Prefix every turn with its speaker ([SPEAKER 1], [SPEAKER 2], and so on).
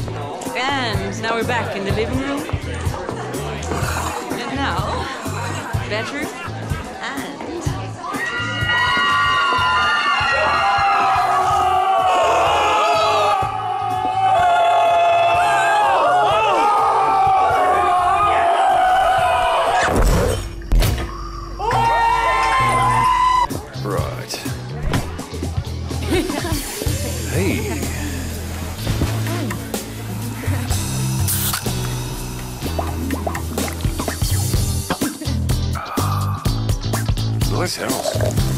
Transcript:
[SPEAKER 1] And now we're back in the living room. And now, bedroom and...
[SPEAKER 2] Right. Hey. Nice house.